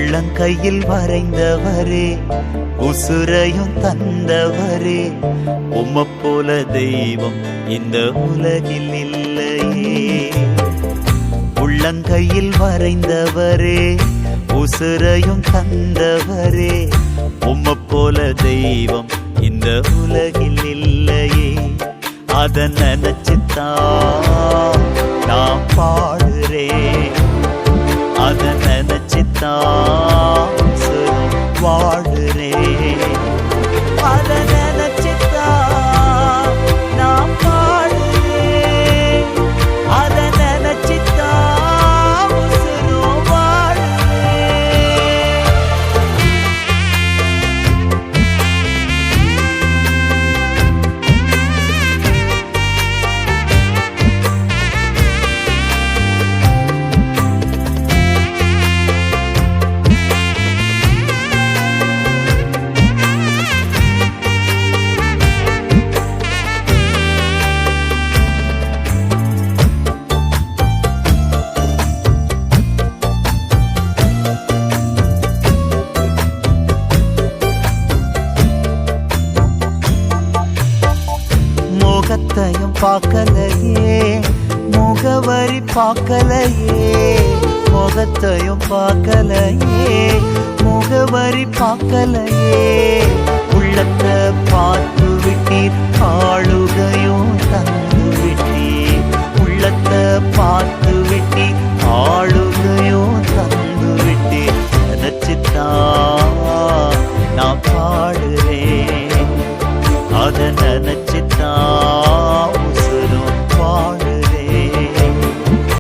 உள்ளங்கையில் வரைந்தவரே, உசுரையும் தந்தவரே, உம்மை போல தெய்வம் இந்த உலகில் இல்லையே. உள்ளங்கையில் வரைந்தவரே, உசுரையும் தந்தவரே, உம்மை போல தெய்வம் இந்த உலகில் இல்லையே. அத நினைச்சுத்தான் நான் பாடுறேன், அத நினைச்சுத்தான் வாழுறேன், அத நினைச்சுத்தான் நான் பாடுறேன், அத நினைச்சுத்தான் உசுரும் வாழுறேன். முகத்தையும் பார்க்கலையே, முகவரி பார்க்கலையே, முகத்தையும் பார்க்கலையே, முகவரி பார்க்கலையே. உள்ளத்தை பார்த்து விட்டீர், ஆளுகையும் தந்து விட்டீர், உள்ளத்தை பார்த்து